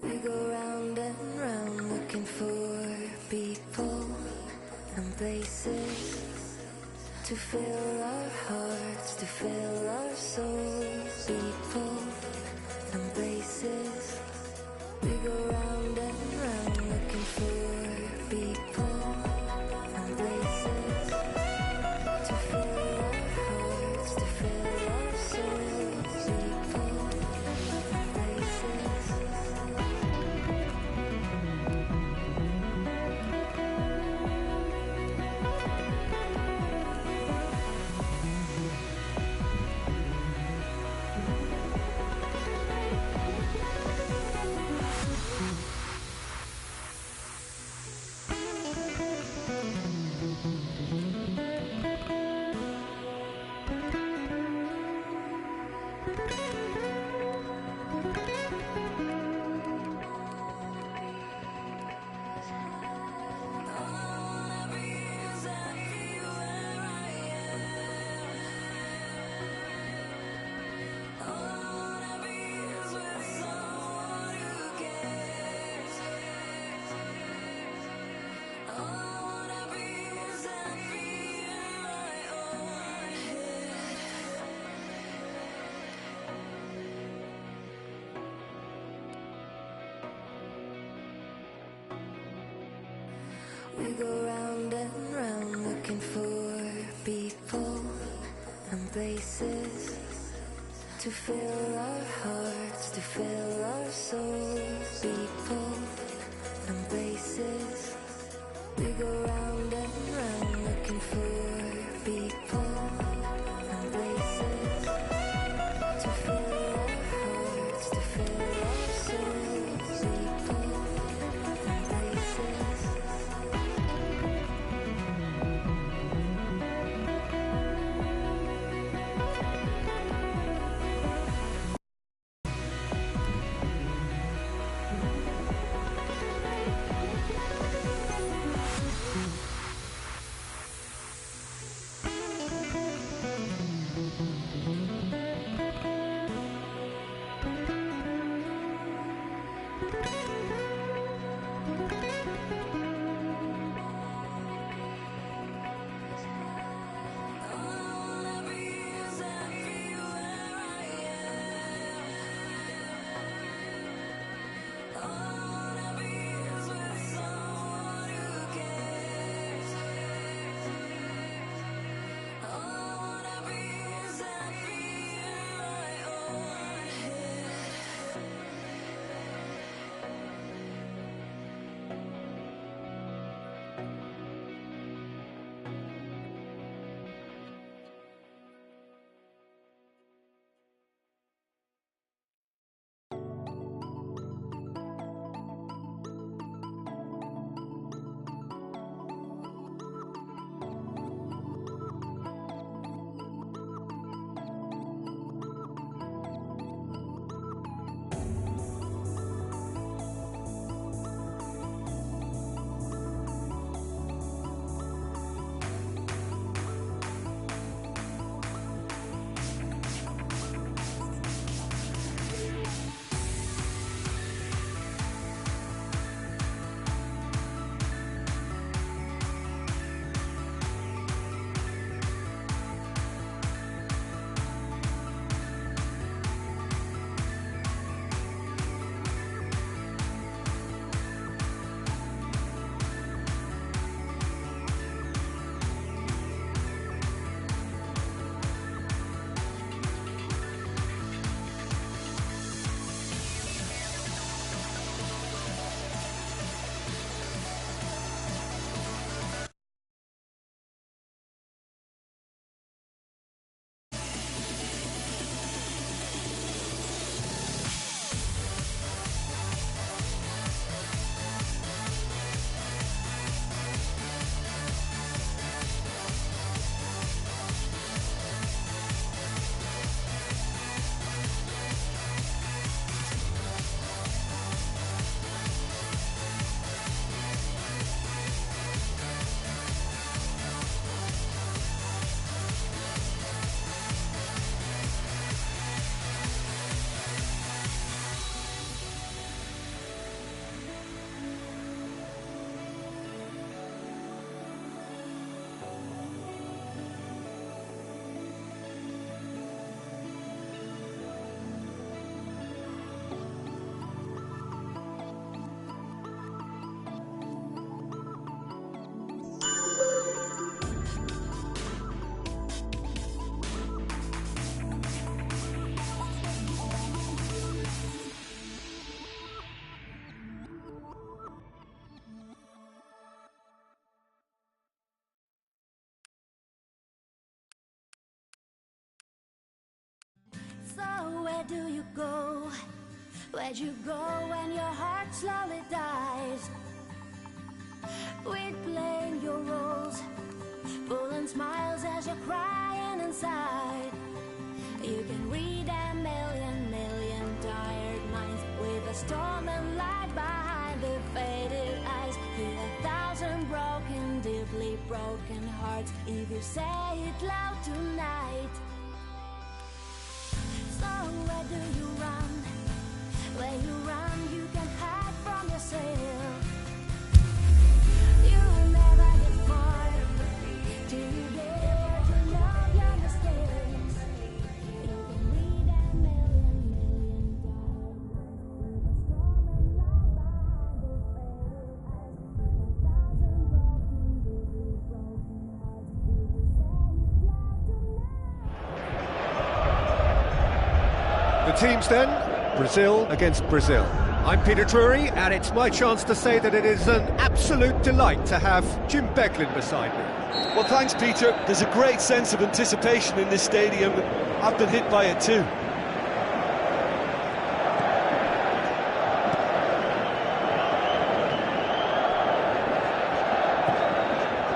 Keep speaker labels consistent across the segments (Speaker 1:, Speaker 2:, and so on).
Speaker 1: We go round and round looking for people and places to fill our hearts, to fill our souls. People and places. We go round and round looking for people and places to fill our hearts, to fill our souls. People and places. We go round and round looking for people and places to fill our hearts, to fill our souls. People and places. We go round and round looking for people and places to fill our hearts, to fill our souls. People and places. where do you go? Where'd you go when your heart slowly dies? Quit playing your roles, pulling smiles as you're crying inside. You can read a million tired minds with a storm and light behind the faded eyes. Hear 1,000 broken, deeply broken hearts if you say it loud tonight. So where do you run? Where you run, you can hide from yourself. You'll never get far till you dare to love your mistakes. You can read a million times with a storm and light behind the faded eyes. 1,000 broken, deeply broken hearts if you say it loud tonight.
Speaker 2: The teams then, Brazil against Brazil. I'm Peter Drury, and it's my chance to say that it is an absolute delight to have Jim Beglin beside me.
Speaker 3: Well, thanks, Peter. There's a great sense of anticipation in this stadium. I've been hit by it too.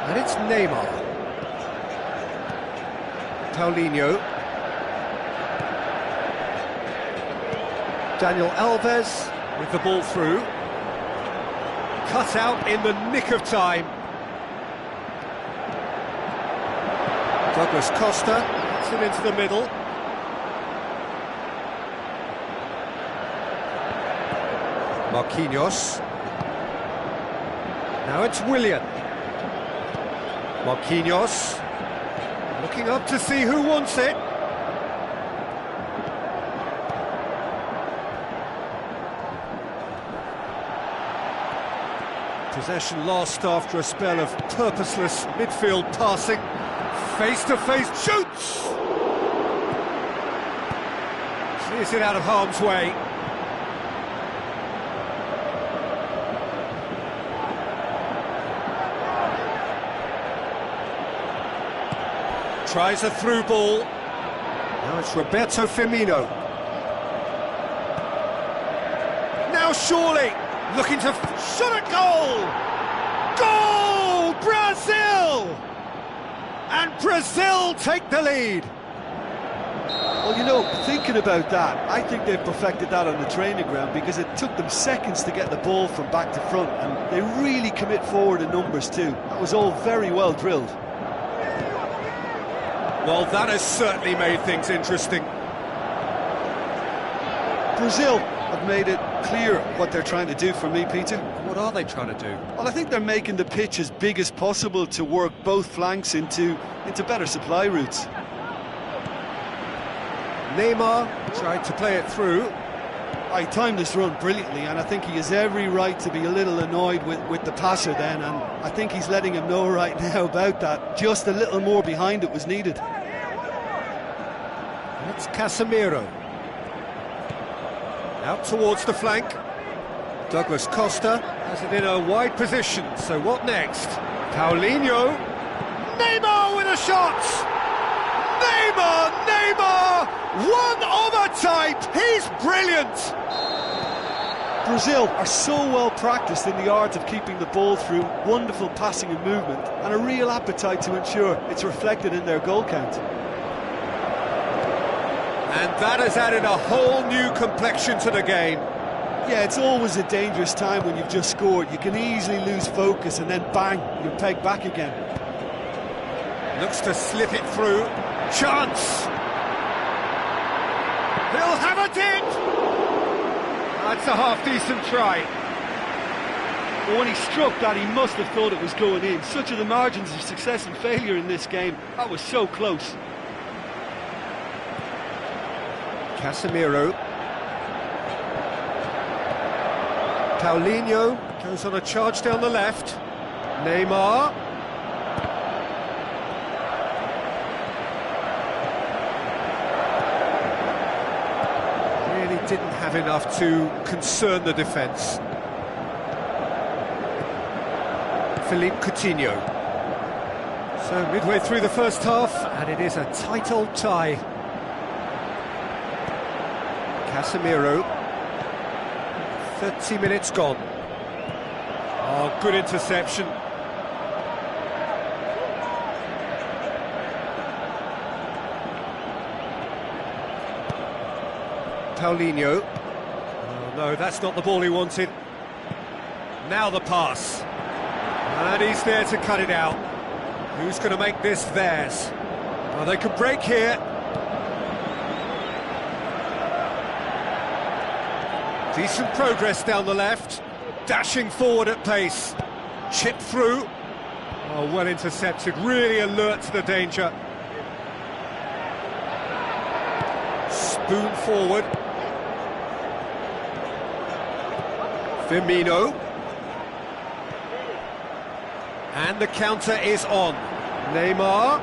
Speaker 2: And it's Neymar. Paulinho. Daniel Alves with the ball through. Cut out in the nick of time. Douglas Costa gets it into the middle. Marquinhos. Now it's Willian. Marquinhos. Looking up to see who wants it. Possession lost after a spell of purposeless midfield passing. Face-to-face shoots! Clears it out of harm's way. Tries a through ball. Now it's Roberto Firmino. Now surely! Looking to shot a goal! Goal! Brazil! And Brazil take the lead.
Speaker 3: Well, you know, thinking about that, I think they've perfected that on the training ground because it took them seconds to get the ball from back to front, and they really commit forward in numbers too. That was all very well drilled.
Speaker 2: Well, that has certainly made things interesting.
Speaker 3: Brazil have made it clear what they're trying to do for me, Peter.
Speaker 2: What are they trying to do?
Speaker 3: Well, I think they're making the pitch as big as possible to work both flanks into better supply routes.
Speaker 2: Neymar tried to play it through.
Speaker 3: I timed this run brilliantly, and I think he has every right to be a little annoyed with the passer then, and I think he's letting him know right now about that. Just a little more behind it was needed.
Speaker 2: It's Casemiro. Out towards the flank. Douglas Costa has it in a wide position, so what next? Paulinho. Neymar with a shot! Neymar! One of a type! He's brilliant!
Speaker 3: Brazil are so well practiced in the art of keeping the ball through, wonderful passing and movement, and a real appetite to ensure it's reflected in their goal count.
Speaker 2: And that has added a whole new complexion to the game.
Speaker 3: Yeah, it's always a dangerous time when you've just scored. You can easily lose focus and then bang, you're pegged back again.
Speaker 2: Looks to slip it through. Chance! He'll have it in! That's a half-decent try.
Speaker 3: But when he struck that, he must have thought it was going in. Such are the margins of success and failure in this game. That was so close.
Speaker 2: Casemiro. Paulinho goes on a charge down the left. Neymar. Really didn't have enough to concern the defence. Philippe Coutinho. So midway through the first half, and it is a tight old tie. Casemiro. 30 minutes gone. Oh, good interception. Paulinho. Oh, no, that's not the ball he wanted. Now the pass. And he's there to cut it out. Who's going to make this theirs? Oh, they could break here. Decent progress down the left. Dashing forward at pace. Chip through. Oh, well intercepted. Really alert to the danger. Spoon forward. Firmino. And the counter is on. Neymar.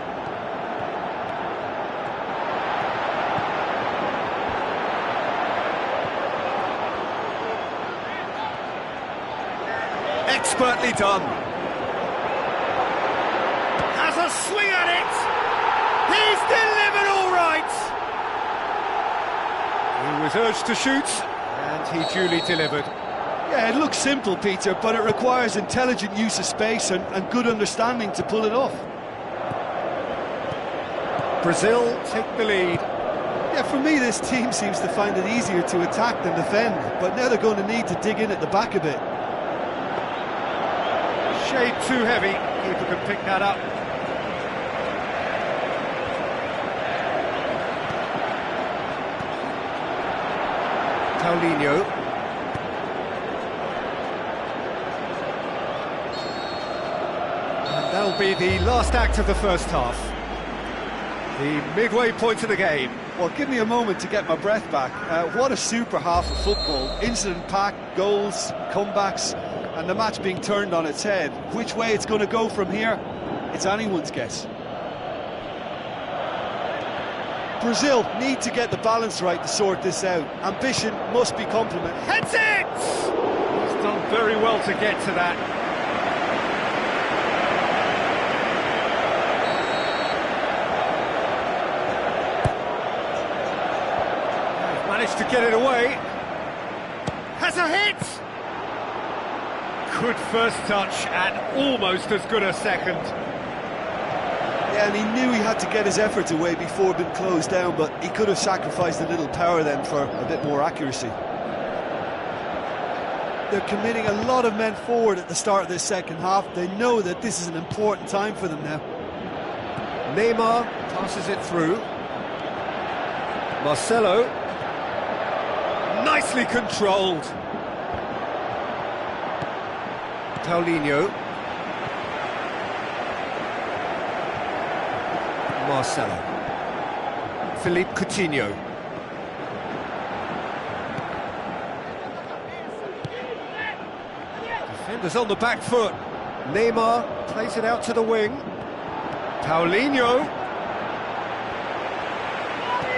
Speaker 2: Expertly done. Has a swing at it. He's delivered all right. He was urged to shoot, and he duly delivered.
Speaker 3: Yeah, it looks simple, Peter, but it requires intelligent use of space and good understanding to pull it off.
Speaker 2: Brazil take the lead.
Speaker 3: Yeah, for me, this team seems to find it easier to attack than defend, but now they're going to need to dig in at the back a bit.
Speaker 2: Shade too heavy. Keeper can pick that up. Paulinho. And that'll be the last act of the first half. The midway point of the game.
Speaker 3: Well, give me a moment to get my breath back. What a super half of football. Incident-packed, goals, comebacks, and the match being turned on its head. Which way it's going to go from here, it's anyone's guess. Brazil need to get the balance right to sort this out. Ambition must be complemented.
Speaker 2: Heads it! He's done very well to get to that. They've managed to get it away. Has a hit! Good first touch and almost as good a second.
Speaker 3: Yeah, and he knew he had to get his efforts away before being closed down, but he could have sacrificed a little power then for a bit more accuracy. They're committing a lot of men forward at the start of this second half. They know that this is an important time for them now.
Speaker 2: Neymar passes it through. Marcelo. Nicely controlled. Paulinho. Marcelo. Philippe Coutinho. Defenders on the back foot. Neymar plays it out to the wing. Paulinho.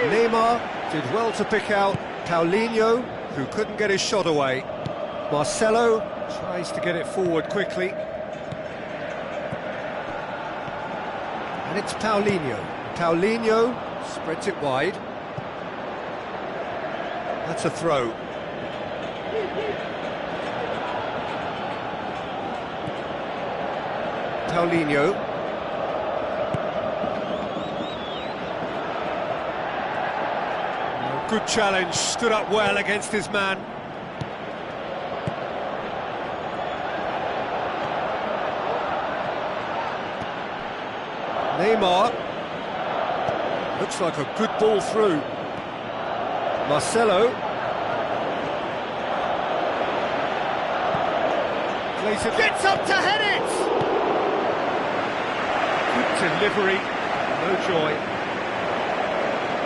Speaker 2: Neymar did well to pick out Paulinho, who couldn't get his shot away. Marcelo tries to get it forward quickly. And it's Paulinho. Paulinho spreads it wide. That's a throw. Paulinho. Good challenge, stood up well against his man. Neymar. Looks like a good ball through. Marcelo. Plays it. Gets up to head it! Good delivery, no joy.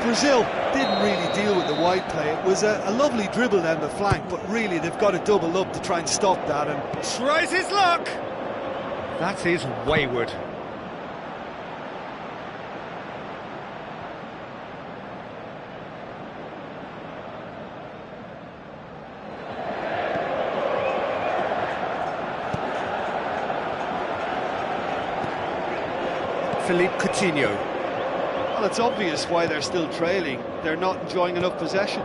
Speaker 3: Brazil didn't really deal with the wide play. It was a lovely dribble down the flank, but really they've got to double up to try and stop that. And
Speaker 2: tries his luck! That is wayward. Philippe Coutinho.
Speaker 3: well, it's obvious why they're still trailing. They're not enjoying enough possession.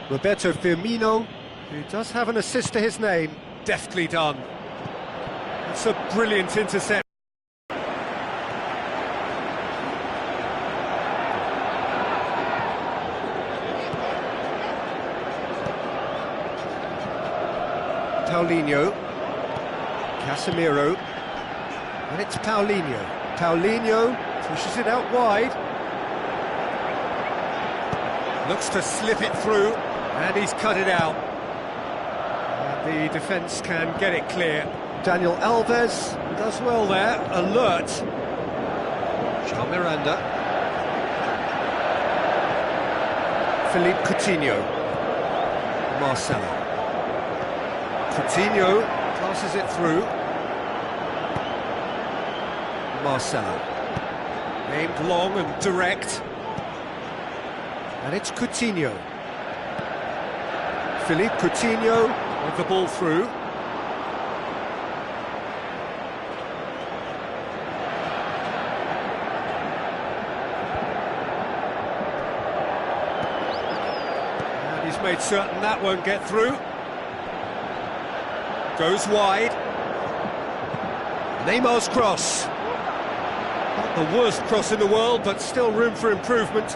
Speaker 2: Roberto Firmino, who does have an assist to his name. Deftly done. It's a brilliant intercept. Paulinho, Casemiro, and it's Paulinho. Paulinho pushes it out wide. Looks to slip it through, and he's cut it out. And the defence can get it clear. Daniel Alves does well there, alert. Jean Miranda. Philippe Coutinho. Marcelo. Coutinho passes it through. Marcelo. Aimed long and direct. And it's Coutinho. Philippe Coutinho with the ball through. And he's made certain that won't get through. Goes wide. Neymar's cross. Not the worst cross in the world, but still room for improvement.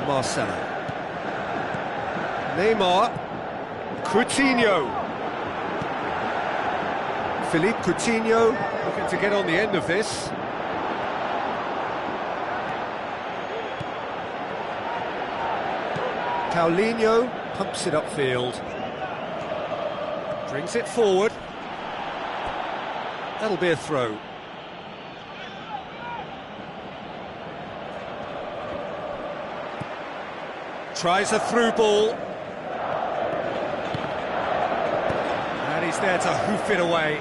Speaker 2: Marcelo. Neymar. Coutinho. Philippe Coutinho looking to get on the end of this. Paulinho pumps it upfield. Brings it forward. That'll be a throw. Tries a through ball. And he's there to hoof it away.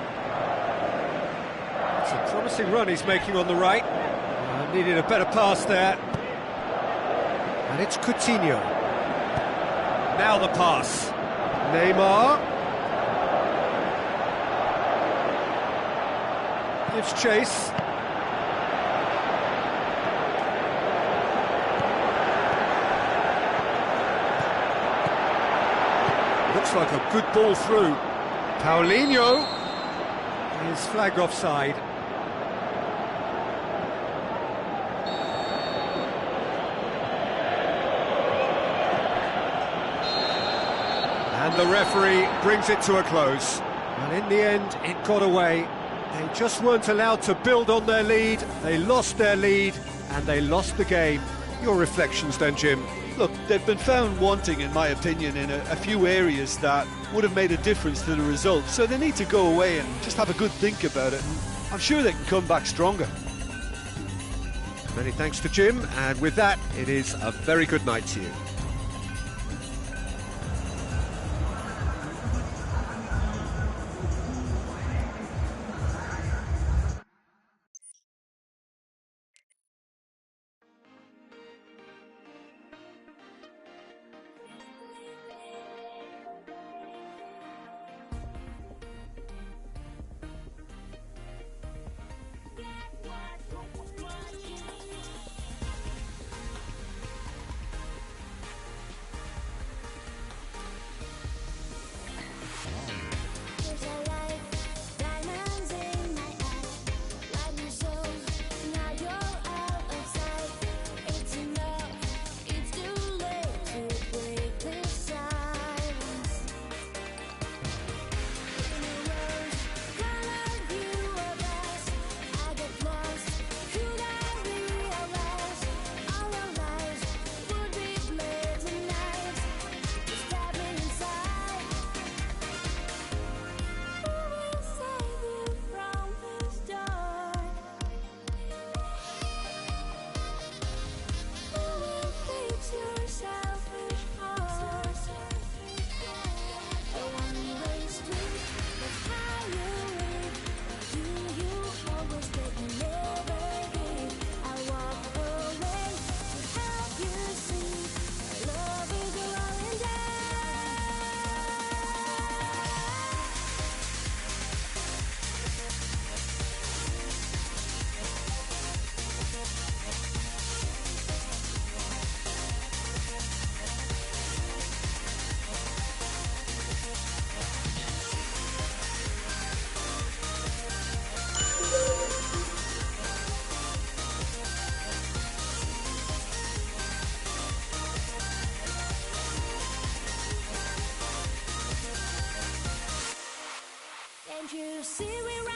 Speaker 2: It's a promising run he's making on the right. Needed a better pass there. And it's Coutinho. Now the pass. Neymar. Gives chase. Looks like a good ball through. Paulinho is flagged offside. And the referee brings it to a close. And in the end, it got away. They just weren't allowed to build on their lead. They lost their lead, and they lost the game. Your reflections then, Jim?
Speaker 3: Look, they've been found wanting, in my opinion, in a few areas that would have made a difference to the result. So they need to go away and just have a good think about it. And I'm sure they can come back stronger.
Speaker 2: Many thanks to Jim, and with that, it is a very good night to you.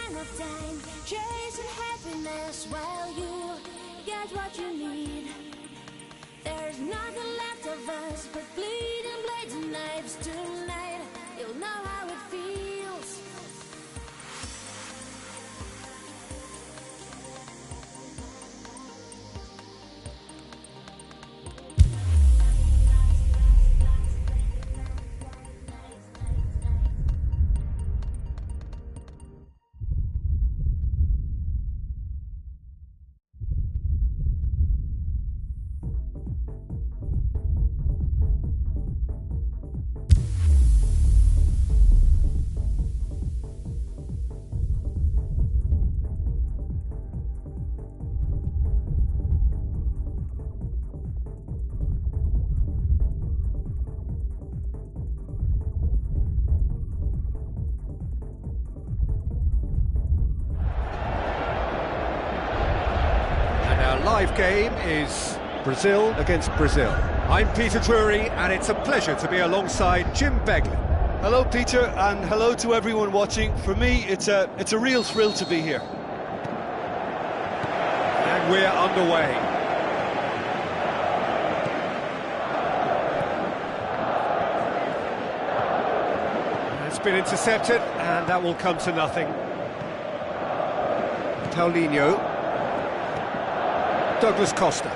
Speaker 1: kind of time, chasing happiness while you get what you need. There's nothing left of us but bleeding blades and knives. Tonight you'll know how it feels.
Speaker 2: Live game is Brazil against Brazil. I'm Peter Drury, and it's a pleasure to be alongside Jim Begley.
Speaker 3: Hello, Peter, and hello to everyone watching. For me, it's a real thrill to be here.
Speaker 2: And we're underway. It's been intercepted, and that will come to nothing. Paulinho. Douglas Costa.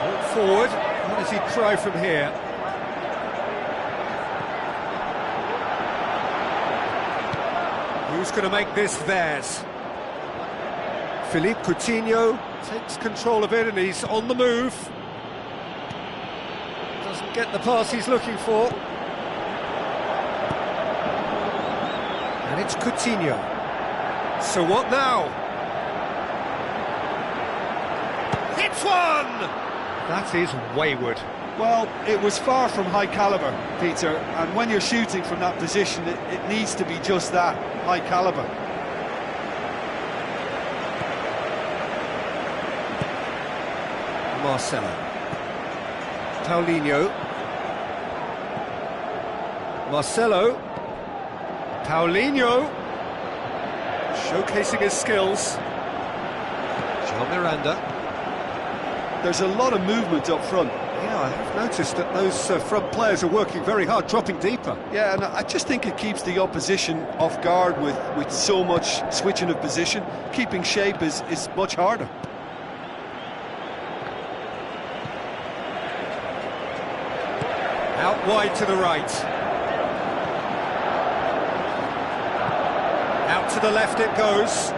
Speaker 2: Look forward. What does he try from here? Who's going to make this theirs? Philippe Coutinho takes control of it and he's on the move. Doesn't get the pass he's looking for. And it's Coutinho. So what now? Hits one! That is wayward.
Speaker 3: Well, it was far from high calibre, Peter, and when you're shooting from that position, it needs to be just that, high calibre.
Speaker 2: Marcelo. Paulinho. Marcelo. Paulinho, showcasing his skills. John Miranda.
Speaker 3: There's a lot of movement up front.
Speaker 2: Yeah, I have noticed that those front players are working very hard, dropping deeper.
Speaker 3: Yeah, and I just think it keeps the opposition off guard with so much switching of position. Keeping shape is much harder.
Speaker 2: Out wide to the right. Out to the left it goes.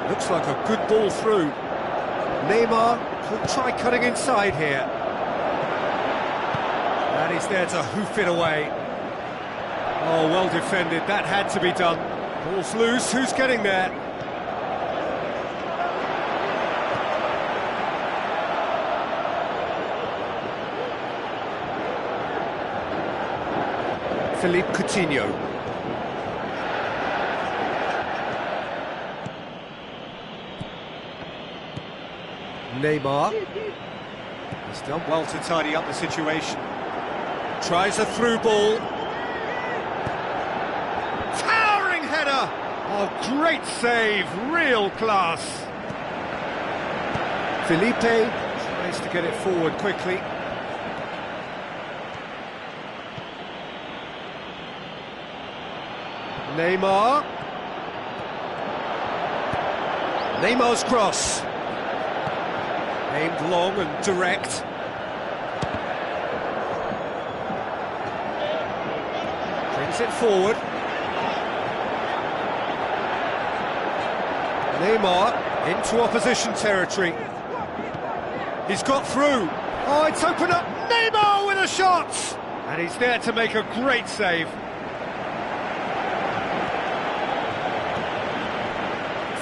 Speaker 2: Looks like a good ball through. Neymar could try cutting inside here. And he's there to hoof it away. Oh, well defended. That had to be done. Ball's loose. Who's getting there? Philippe Coutinho. Neymar. He's done well to tidy up the situation. Tries a through ball. Towering header! Oh, great save, real class. Felipe tries to get it forward quickly. Neymar. Neymar's cross. Aimed long and direct. Brings it forward. Neymar into opposition territory. He's got through. Oh, it's opened up. Neymar with a shot! And he's there to make a great save.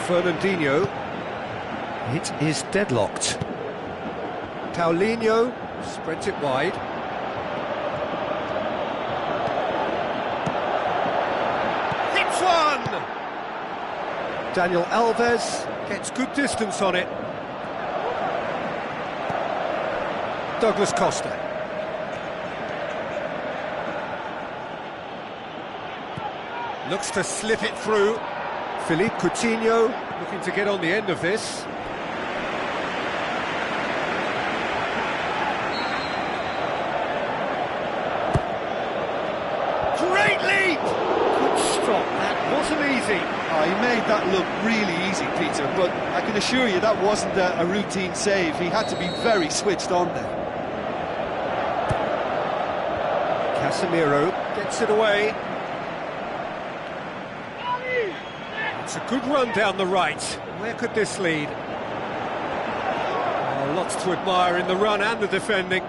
Speaker 2: Fernandinho. It is deadlocked. Paulinho spreads it wide. Hits one! Daniel Alves gets good distance on it. Douglas Costa. Looks to slip it through. Philippe Coutinho looking to get on the end of this. Great leap! Good stop, that wasn't easy.
Speaker 3: Oh, he made that look really easy, Peter, but I can assure you that wasn't a routine save. He had to be very switched on there.
Speaker 2: Casemiro gets it away. It's a good run down the right. Where could this lead? Oh, lots to admire in the run and the defending.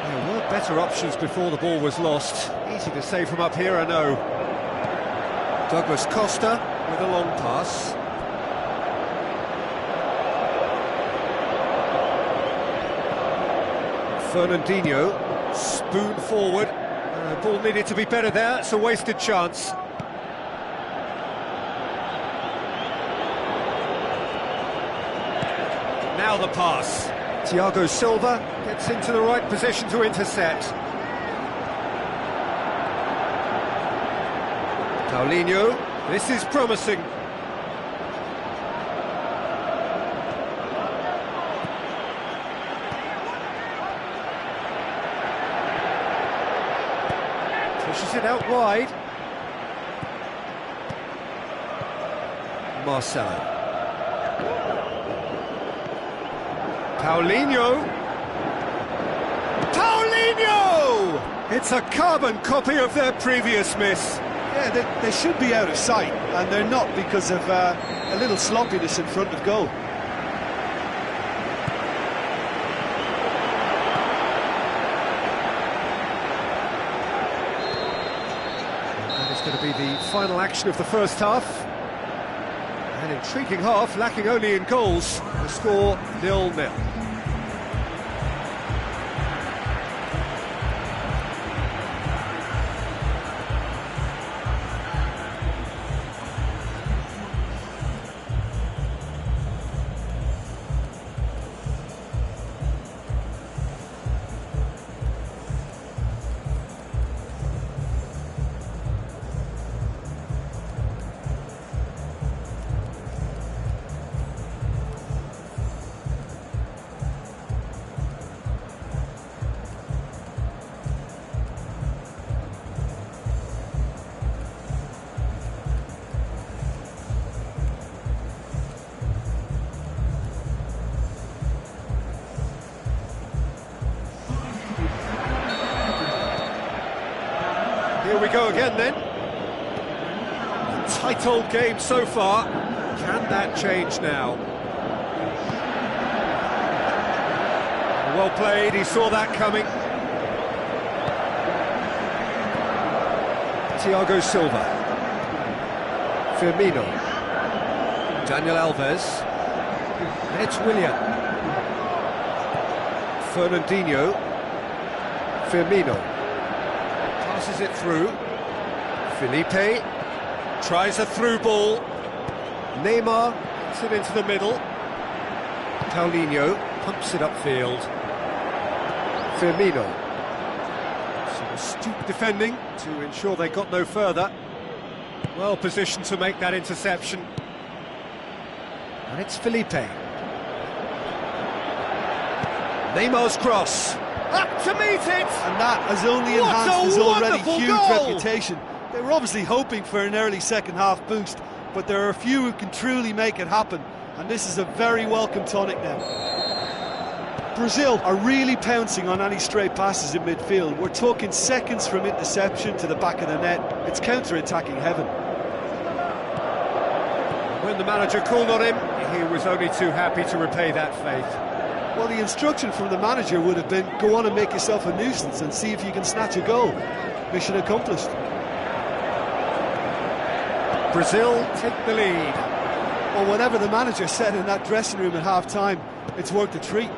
Speaker 2: There were better options before the ball was lost. Easy to say from up here, I know. Douglas Costa with a long pass. Fernandinho, spoon forward. The ball needed to be better there, it's a wasted chance. Now the pass. Thiago Silva gets into the right position to intercept. Paulinho, this is promising. Pushes it out wide. Marcelo. Paulinho! It's a carbon copy of their previous miss.
Speaker 3: Yeah, they should be out of sight, and they're not because of a little sloppiness in front of goal.
Speaker 2: That is going to be the final action of the first half. An intriguing half, lacking only in goals. The score 0-0. Here we go again then. A tight old game so far. Can that change now? Well played, he saw that coming. Thiago Silva. Firmino. Daniel Alves. It's Willian. Fernandinho. Firmino. Passes it through. Felipe tries a through ball. Neymar gets it into the middle. Paulinho pumps it upfield. Firmino. Some astute defending to ensure they got no further. Well positioned to make that interception. And it's Felipe. Neymar's cross. Up to meet it!
Speaker 3: And that has only enhanced his already huge reputation. They were obviously hoping for an early second-half boost, but there are a few who can truly make it happen, and this is a very welcome tonic now. Brazil are really pouncing on any stray passes in midfield. We're talking seconds from interception to the back of the net. It's counter-attacking heaven.
Speaker 2: When the manager called on him, he was only too happy to repay that faith.
Speaker 3: Well, the instruction from the manager would have been, go on and make yourself a nuisance and see if you can snatch a goal. Mission accomplished.
Speaker 2: Brazil take the lead.
Speaker 3: Well, whatever the manager said in that dressing room at half-time, it's worked a treat.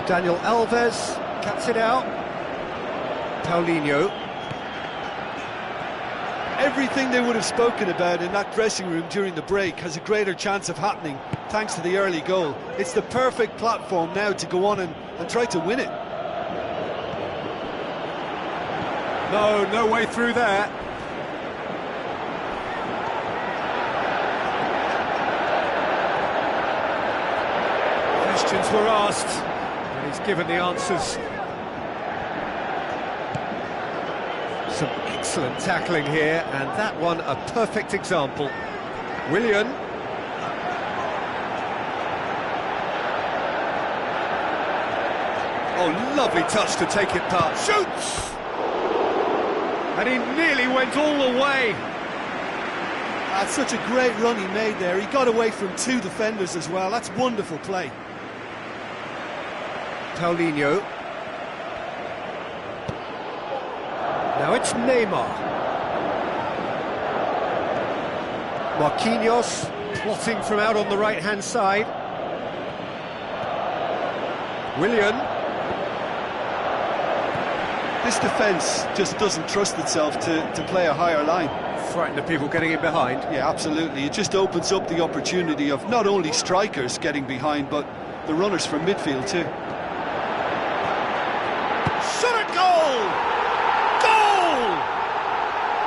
Speaker 2: Daniel Alves cuts it out. Paulinho.
Speaker 3: Everything they would have spoken about in that dressing room during the break has a greater chance of happening thanks to the early goal. It's the perfect platform now to go on and try to win it.
Speaker 2: No, no way through there. Questions were asked, and he's given the answers. Some excellent tackling here, and that one a perfect example. Willian. Oh, lovely touch to take it past. Shoots! And he nearly went all the way.
Speaker 3: That's such a great run he made there. He got away from two defenders as well. That's wonderful play.
Speaker 2: Paulinho. Now it's Neymar. Marquinhos plotting from out on the right-hand side. Willian.
Speaker 3: This defence just doesn't trust itself to play a higher line.
Speaker 2: Frightened of people getting in behind.
Speaker 3: Yeah, absolutely. It just opens up the opportunity of not only strikers getting behind, but the runners from midfield too.
Speaker 2: Shot at goal! Goal!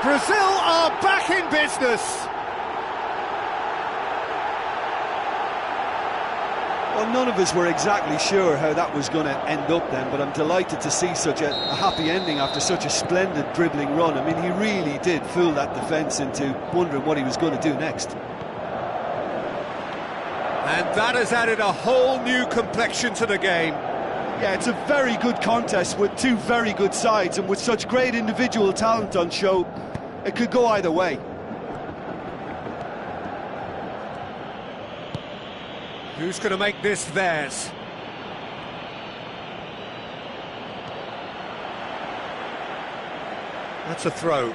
Speaker 2: Brazil are back in business.
Speaker 3: Well, none of us were exactly sure how that was going to end up then, but I'm delighted to see such a happy ending after such a splendid dribbling run. I mean, he really did fool that defence into wondering what he was going to do next.
Speaker 2: And that has added a whole new complexion to the game.
Speaker 3: Yeah, it's a very good contest with two very good sides, and with such great individual talent on show, it could go either way.
Speaker 2: Who's going to make this theirs? That's a throw.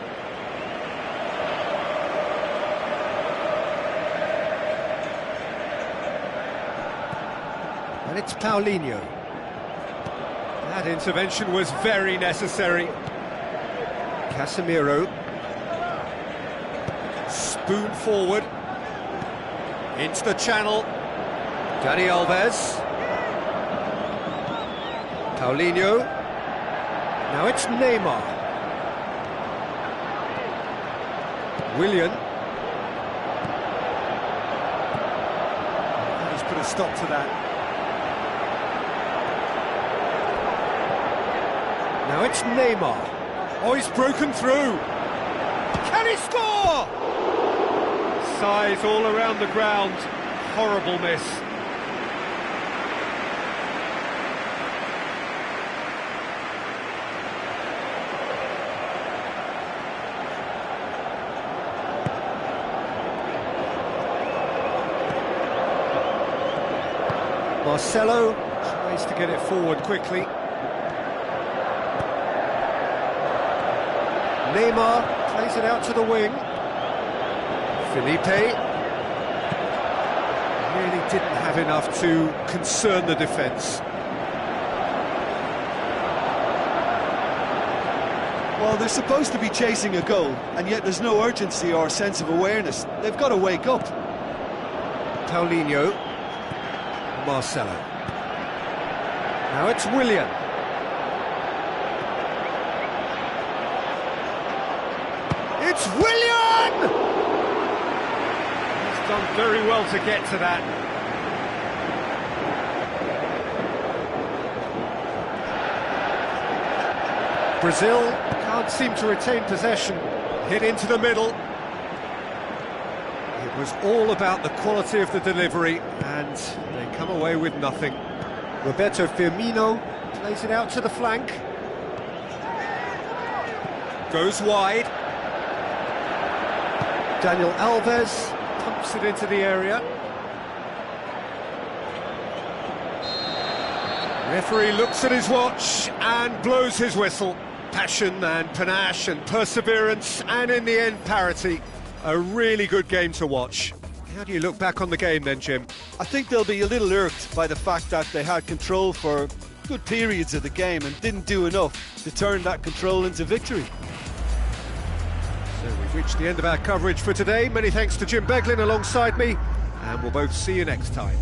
Speaker 2: And it's Paulinho. That intervention was very necessary. Casemiro. Spoon forward. Into the channel. Dani Alves. Paulinho. Now it's Neymar. Willian. He's put a stop to that. Now it's Neymar. Oh, he's broken through. Can he score? Size all around the ground. Horrible miss. Marcelo tries to get it forward quickly. Neymar plays it out to the wing. Felipe really didn't have enough to concern the defence.
Speaker 3: Well, they're supposed to be chasing a goal, and yet there's no urgency or sense of awareness. They've got to wake up.
Speaker 2: Paulinho. Marcelo. Now it's Willian. It's Willian! He's done very well to get to that. Brazil can't seem to retain possession. Hit into the middle. It was all about the quality of the delivery, and they come away with nothing. Roberto Firmino plays it out to the flank. Goes wide. Daniel Alves pumps it into the area. Referee looks at his watch and blows his whistle. Passion and panache and perseverance, and in the end, parity. A really good game to watch. How do you look back on the game then, Jim?
Speaker 3: I think they'll be a little irked by the fact that they had control for good periods of the game and didn't do enough to turn that control into victory.
Speaker 2: So we've reached the end of our coverage for today. Many thanks to Jim Beglin alongside me, and we'll both see you next time.